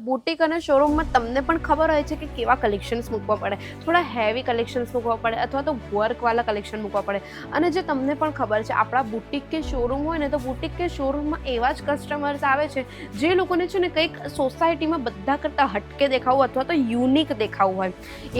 Boutique અને શોરૂમમાં તમને પણ ખબર હોય છે કે કેવા કલેક્શન્સ મૂકવા પડે, થોડા હેવી કલેક્શન્સ મૂકવા પડે અથવા તો વર્કવાળા કલેક્શન મૂકવા પડે. અને જે તમને પણ ખબર છે આપણા બુટીક કે શોરૂમ હોય ને તો બુટીક કે શોરૂમમાં એવા જ કસ્ટમર્સ આવે છે જે લોકોને છે ને કંઈક સોસાયટીમાં બધા કરતાં હટકે દેખાવું અથવા તો યુનિક દેખાવું હોય.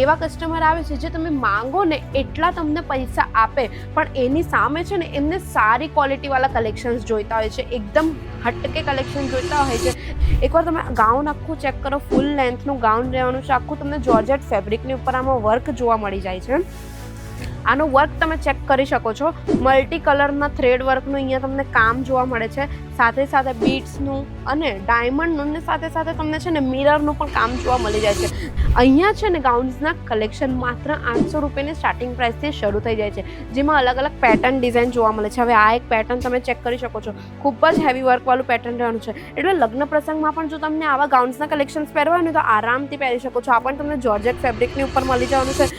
એવા કસ્ટમર આવે છે જે તમે માંગો ને એટલા તમને પૈસા આપે પણ એની સામે છે ને એમને સારી ક્વોલિટીવાળા કલેક્શન્સ જોઈતા હોય છે, એકદમ હટકે કલેક્શન જોઈતા હોય છે. એકવાર તમે ગાઉન આખું ચેક કરો, ફૂલ લેન્થનું ગાઉન રહેવાનું છે, આખું તમને જોર્જેટ ફેબ્રિકની ઉપર આમાં વર્ક જોવા મળી જાય છે. આનો વર્ક તમે ચેક કરી શકો છો, મલ્ટી કલરના થ્રેડ વર્કનું અહીંયા તમને કામ જોવા મળે છે, સાથે સાથે બીડ્સનું અને ડાયમંડનું ને સાથે સાથે તમને છે ને મિરરનું પણ કામ જોવા મળી જાય છે. અહીંયા છે ને ગાઉન્સના કલેક્શન માત્ર 800 રૂપિયાની સ્ટાર્ટિંગ પ્રાઇસથી શરૂ થઈ જાય છે, જેમાં અલગ અલગ પેટર્ન ડિઝાઇન જોવા મળે છે. હવે આ એક પેટર્ન તમે ચેક કરી શકો છો, ખૂબ જ હેવી વર્કવાળું પેટર્ન રહેવાનું છે. એટલે લગ્ન પ્રસંગમાં પણ જો તમને આવા ગાઉન્સના કલેક્શન્સ પહેરવા હોય ને તો આરામથી પહેરી શકો છો. આ પણ તમને જોર્જેટ ફેબ્રિકની ઉપર મળી જવાનું છે.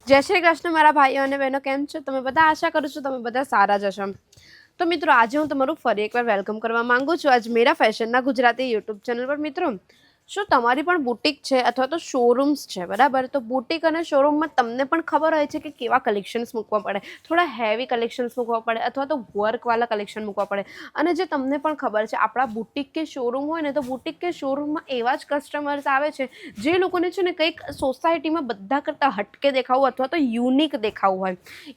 જય શ્રી કૃષ્ણ મારા ભાઈઓ અને બહેનો, કેમ છો તમે બધા? આશા કરું છું તમે બધા સારા જ હશો. તો મિત્રો, આજે હું તમારું ફરી એકવાર વેલકમ કરવા માંગુ છું અજમેરા ફેશનના ગુજરાતી યુટ્યુબ ચેનલ પર. મિત્રો, શું તમારી પણ બુટીક છે અથવા તો શોરૂમ્સ છે, બરાબર? તો બુટીક અને શોરૂમમાં તમને પણ ખબર હોય છે કે કેવા કલેક્શન્સ મૂકવા પડે, થોડા હેવી કલેક્શન્સ મૂકવા પડે અથવા તો વર્કવાળા કલેક્શન મૂકવા પડે. અને જે તમને પણ ખબર છે આપણા બુટીક કે શોરૂમ હોય ને તો બુટીક કે શોરૂમમાં એવા જ કસ્ટમર્સ આવે છે જે લોકોને છે ને કંઈક સોસાયટીમાં બધા કરતાં હટકે દેખાવું અથવા તો યુનિક દેખાવું હોય.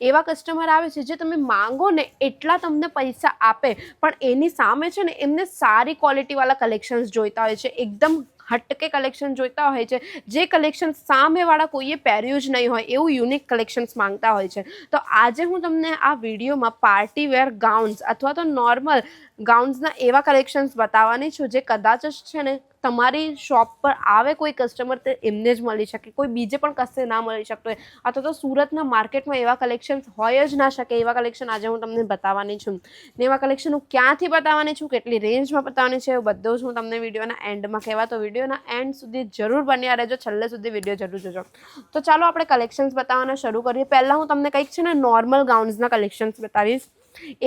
એવા કસ્ટમર આવે છે જે તમે માંગો ને એટલા તમને પૈસા આપે પણ એની સામે છે ને એમને સારી ક્વોલિટીવાળા કલેક્શન્સ જોઈતા હોય છે, એકદમ હટકે કલેક્શન જોઈતા હોય છે, જે કલેક્શન સામેવાળા કોઈએ પહેર્યું જ નહીં હોય એવું યુનિક કલેક્શન્સ માંગતા હોય છે. તો આજે હું તમને આ વિડીયોમાં પાર્ટી વેર ગાઉન્સ અથવા તો નોર્મલ ગાઉન્સના એવા કલેક્શન્સ બતાવવાની છું જે કદાચ જ છે ને તમારી શોપ પર આવે કોઈ કસ્ટમર તે એમને જ મળી શકે, કોઈ બીજે પણ કશે ના મળી શકતો હોય, અથવા તો સુરતના માર્કેટમાં એવા કલેક્શન્સ હોય જ ના શકે. એવા કલેક્શન આજે હું તમને બતાવવાની છું. ને એવા કલેક્શન હું ક્યાંથી બતાવવાની છું, કેટલી રેન્જમાં બતાવવાની છે, એવું બધું જ હું તમને વિડીયોના એન્ડમાં કહેવા. તો વિડીયોના એન્ડ સુધી જરૂર બન્યા રહેજો, છેલ્લે સુધી વિડીયો જરૂર જોજો. તો ચાલો આપણે કલેક્શન્સ બતાવવાના શરૂ કરીએ. પહેલાં હું તમને કંઈક છે ને નોર્મલ ગાઉન્સના કલેક્શન્સ બતાવીશ.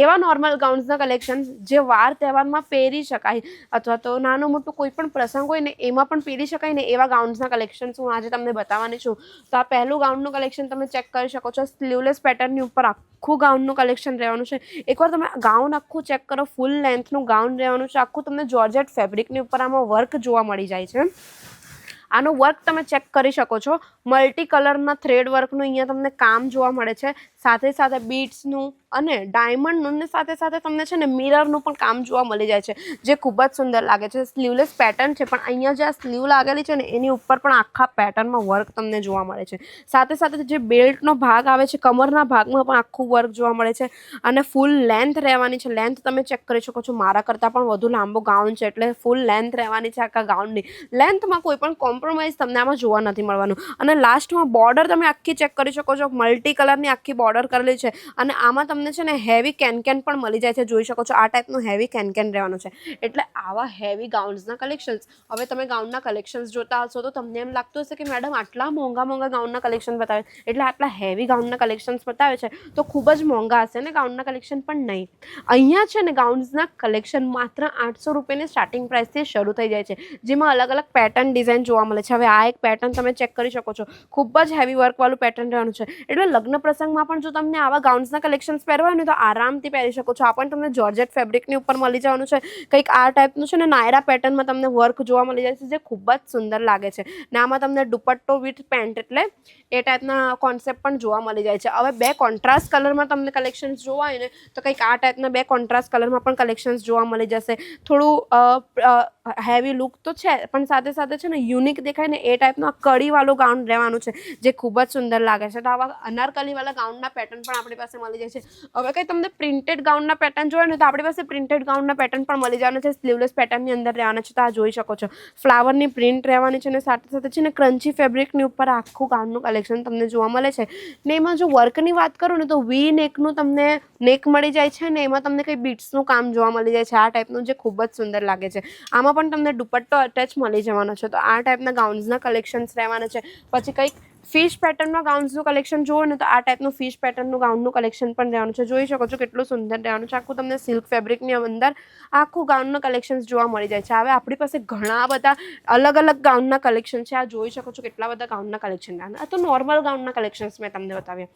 એવા નોર્મલ ગાઉન્સના કલેક્શન જે વાર તહેવારમાં પહેરી શકાય અથવા તો નાનું મોટું કોઈ પણ પ્રસંગ હોય ને એમાં પણ પહેરી શકાય ને એવા ગાઉન્સના કલેક્શન્સ હું આજે તમને બતાવવાની છું. તો આ પહેલું ગાઉનનું કલેક્શન તમે ચેક કરી શકો છો, સ્લીવલેસ પેટર્નની ઉપર આખું ગાઉનનું કલેક્શન રહેવાનું છે. એકવાર તમે ગાઉન આખું ચેક કરો, ફૂલ લેન્થનું ગાઉન રહેવાનું છે, આખું તમને જોર્જેટ ફેબ્રિકની ઉપર આમાં વર્ક જોવા મળી જાય છે. આનો વર્ક તમે ચેક કરી શકો છો, મલ્ટી કલરના થ્રેડ વર્કનું અહીંયા તમને કામ જોવા મળે છે, સાથે સાથે બીડ્સનું અને ડાયમંડનું ને સાથે સાથે તમને છે ને મિરરનું પણ કામ જોવા મળી જાય છે, જે ખૂબ જ સુંદર લાગે છે. સ્લીવલેસ પેટર્ન છે પણ અહીંયા જે આ સ્લીવ લાગેલી છે ને એની ઉપર પણ આખા પેટર્નમાં વર્ક તમને જોવા મળે છે. સાથે સાથે જે બેલ્ટનો ભાગ આવે છે કમરના ભાગમાં પણ આખું વર્ક જોવા મળે છે અને ફૂલ લેન્થ રહેવાની છે. લેન્થ તમે ચેક કરી શકો છો, મારા કરતાં પણ વધુ લાંબો ગાઉન છે એટલે ફૂલ લેન્થ રહેવાની છે આખા ગાઉનની. લેન્થમાં કોઈ પણ કોમ્પ્રોમાઇઝ તમને આમાં જોવા નથી મળવાનું. અને લાસ્ટમાં બોર્ડર તમે આખી ચેક કરી શકો છો, મલ્ટી કલરની આખી બોર્ડર કરેલી છે અને આમાં તમને છે ને હેવી કેનકેન પણ મળી જાય છે, જોઈ શકો છો. આ ટાઈપનું હેવી કેનકેન રહેવાનું છે. એટલે આવા હેવી ગાઉન્સના કલેક્શન્સ. હવે તમે ગાઉનના કલેક્શન્સ જોતા હશો તો તમને એમ લાગતું હશે કે મેડમ આટલા મોંઘા ગાઉનના કલેક્શન બતાવે, એટલે આટલા હેવી ગાઉનના કલેક્શન્સ બતાવે છે તો ખૂબ જ મોંઘા હશે ને ગાઉનના કલેક્શન. પણ નહીં, અહીંયા છે ને ગાઉન્સના કલેક્શન માત્ર 800 રૂપિયાની સ્ટાર્ટિંગ પ્રાઇસથી શરૂ થઈ જાય છે, જેમાં અલગ અલગ પેટર્ન ડિઝાઇન જોવા મળે છે. હવે આ એક પેટર્ન તમે ચેક કરી શકો છો, ખૂબ જ હેવી વર્કવાળું પેટર્ન રહેવાનું છે. એટલે લગ્ન પ્રસંગમાં પણ જો તમને આવા ગાઉન્સના કલેક્શન્સ પહેરવા હોય ને તો આરામથી પહેરી શકો છો. આ પણ તમને જોર્જેટ ફેબ્રિકની ઉપર મળી જવાનું છે. કંઈક આ ટાઈપનું છે ને નાયરા પેટર્નમાં તમને વર્ક જોવા મળી જાય છે, જે ખૂબ જ સુંદર લાગે છે. ને આમાં તમને દુપટ્ટો વિથ પેન્ટ એટલે એ ટાઈપના કોન્સેપ્ટ પણ જોવા મળી જાય છે. હવે બે કોન્ટ્રાસ્ટ કલરમાં તમને કલેક્શન્સ જોવા હોય ને તો કંઈક આ ટાઈપના બે કોન્ટ્રાસ્ટ કલરમાં પણ કલેક્શન્સ જોવા મળી જશે. થોડું હેવી લુક તો છે પણ સાથે સાથે છે ને યુનિક દેખાય ને એ ટાઈપનું આ કડીવાળું ગાઉન રહેવાનું છે, જે ખૂબ જ સુંદર લાગે છે. તો આવા અનારકલીવાળા ગાઉનના પેટર્ન પણ આપણી પાસે મળી જાય છે. હવે કંઈ તમને પ્રિન્ટેડ ગાઉનના પેટર્ન જોઈએ ને તો આપણી પાસે પ્રિન્ટેડ ગાઉનના પેટર્ન પણ મળી જવાના છે. સ્લીવલેસ પેટર્નની અંદર રહેવાના છે, તો આ જોઈ શકો છો. ફ્લાવરની પ્રિન્ટ રહેવાની છે અને સાથે સાથે છે ને ક્રન્ચી ફેબ્રિકની ઉપર આખું ગાઉનનું કલેક્શન તમને જોવા મળે છે. ને એમાં જો વર્કની વાત કરું ને તો વી નેકનું તમને નેક મળી જાય છે ને એમાં તમને કંઈ બીટ્સનું કામ જોવા મળી જાય છે આ ટાઈપનું, જે ખૂબ જ સુંદર લાગે છે. આમાં પણ તમને દુપટ્ટો અટેચ મળી જવાનો છે. તો આ ટાઈપના ગાઉન્સના કલેક્શન્સ રહેવાના છે. પછી કંઈક ફિશ પેટર્નમાં ગાઉન્સનું કલેક્શન જુઓ ને તો આ ટાઈપનું ફિશ પેટર્નનું ગાઉનનું કલેક્શન પણ રહેવાનું છે. જોઈ શકો છો કેટલું સુંદર રહેવાનું છે. આખું તમને સિલ્ક ફેબ્રિકની અંદર આખું ગાઉનના કલેક્શન્સ જોવા મળી જાય છે. હવે આપણી પાસે ઘણા બધા અલગ અલગ ગાઉનના કલેક્શન છે. આ જોઈ શકો છો કેટલા બધા ગાઉનના કલેક્શન રહેવાના. આ તો નોર્મલ ગાઉનના કલેક્શન્સ મેં તમને બતાવ્યા.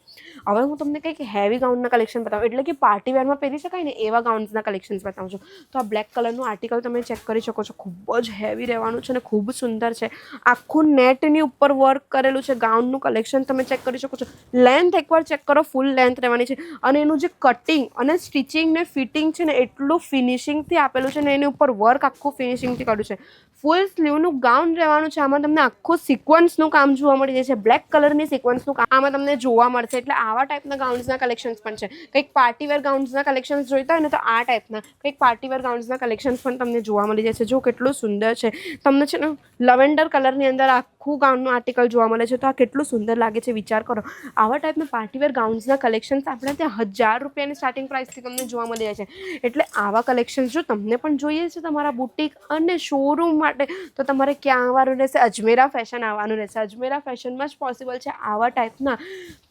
હવે હું તમને કંઈક હેવી ગાઉનના કલેક્શન બતાવું, એટલે કે પાર્ટી વેરમાં પહેરી શકાય ને એવા ગાઉન્સના કલેક્શન્સ બતાવું છું. તો આ બ્લેક કલરનું આર્ટિકલ તમે ચેક કરી શકો છો. ખૂબ જ હેવી રહેવાનું છે અને ખૂબ સુંદર છે. આખું નેટની ઉપર વર્ક કરેલું છે. ગાઉનનું કલેક્શન તમે ચેક કરી શકો છો. લેન્થ એકવાર ચેક કરો, ફૂલ લેન્થ રહેવાની છે. અને એનું જે કટિંગ અને સ્ટિચિંગ ને ફિટિંગ છે ને એટલું ફિનિશિંગથી આપેલું છે ને એની ઉપર વર્ક આખું ફિનિશિંગથી કર્યું છે. ફૂલ સ્લીવનું ગાઉન રહેવાનું છે. આમાં તમને આખું સિક્વન્સનું કામ જોવા મળી જાય છે. બ્લેક કલરની સિક્વન્સનું કામ આમાં તમને જોવા મળશે. એટલે આવા ટાઈપના ગાઉન્સના કલેક્શન્સ પણ છે. કંઈક પાર્ટીવેર ગાઉન્સના કલેક્શન્સ જોઈતા હોય ને તો આ ટાઈપના કંઈક પાર્ટીવેર ગાઉન્સના કલેક્શન્સ પણ તમને જોવા મળી જાય છે. જો કેટલું સુંદર છે. તમને છે ને લવેન્ડર કલરની અંદર આખું ગાઉનનું આર્ટિકલ જોવા મળે છે. તો આ કેટલું સુંદર લાગે છે વિચાર કરો. આવા ટાઈપના પાર્ટીવેર ગાઉન્સના કલેક્શન્સ આપણે ત્યાં 1000 રૂપિયાની સ્ટાર્ટિંગ પ્રાઇસથી તમને જોવા મળી જાય છે. એટલે આવા કલેક્શન્સ જો તમને પણ જોઈએ છે તમારા બુટિક અને શોરૂમ માટે તો તમારે ક્યાં આવવાનું રહેશે? અજમેરા ફેશન આવવાનું રહેશે. અજમેરા ફેશનમાં જ પોસિબલ છે આવા ટાઈપના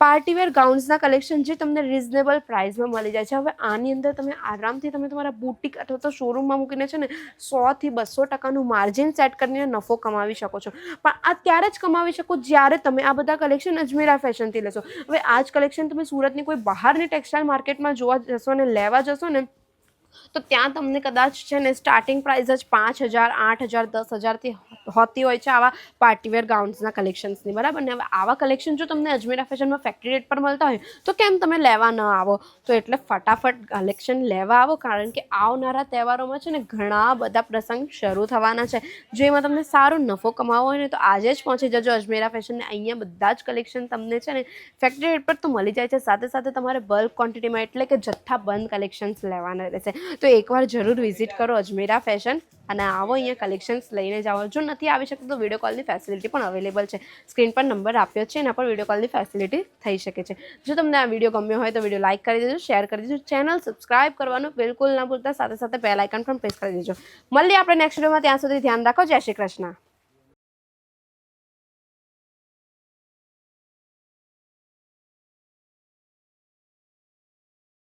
પાર્ટીવેર ગાઉન્સના કલેક્શન જે તમને રિઝનેબલ પ્રાઇસમાં મળી જાય છે. હવે આની અંદર તમે આરામથી તમે તમારા બુટિક અથવા તો શોરૂમમાં મૂકીને છે ને 100 થી 200% માર્જિન સેટ કરીને નફો કમાવી શકો છો. પણ આ ત્યારે જ કમાવી શકો જ્યારે તમે આ બધા કલેક્શન અજમેરા ફેશનથી લેશો. હવે આ જ કલેક્શન તમે સુરતની કોઈ બહારની ટેક્સટાઇલ માર્કેટમાં જોવા જશો ને લેવા જશો ને તો ત્યાં તમને કદાચ છે ને સ્ટાર્ટિંગ પ્રાઇસ જ 5000, 8000, 10000થી હોતી હોય છે આવા પાર્ટીવેર ગાઉન્સના કલેક્શન્સની, બરાબર ને. હવે આવા કલેક્શન જો તમને અજમેરા ફેશનમાં ફેક્ટરી રેટ પર મળતા હોય તો કેમ તમે લેવા ન આવો? તો એટલે ફટાફટ કલેક્શન લેવા આવો, કારણ કે આવનારા તહેવારોમાં છે ને ઘણા બધા પ્રસંગ શરૂ થવાના છે. જો એમાં તમને સારો નફો કમાવો હોય ને તો આજે જ પહોંચી જજો અજમેરા ફેશનને. અહીંયા બધા જ કલેક્શન તમને છે ને ફેક્ટરી રેટ પર તો મળી જાય છે. સાથે સાથે તમારે બલ્ક ક્વોન્ટિટીમાં એટલે કે જથ્થાબંધ કલેક્શન્સ લેવાના રહેશે. તો એકવાર જરૂર વિઝિટ કરો અજમેરા ફેશન અને આવો અહીંયા કલેક્શન્સ લઈને જાઓ. જો નથી આવી શકતું તો વિડીયો કોલની ફેસિલિટી પણ અવેલેબલ છે. સ્ક્રીન પર નંબર આપ્યો છે, એના પર વિડીયો કોલની ફેસિલિટી થઈ શકે છે. જો તમને આ વિડીયો ગમ્યો હોય તો વિડીયો લાઇક કરી દેજો, શેર કરી દેજો, ચેનલ સબસ્ક્રાઇબ કરવાનું બિલકુલ ના ભૂલતા. સાથે સાથે બેલ આઇકન પણ પ્રેસ કરી દેજો. મળીએ આપણે નેક્સ્ટ વિડીયોમાં. ત્યાં સુધી ધ્યાન રાખો. જય શ્રી કૃષ્ણ.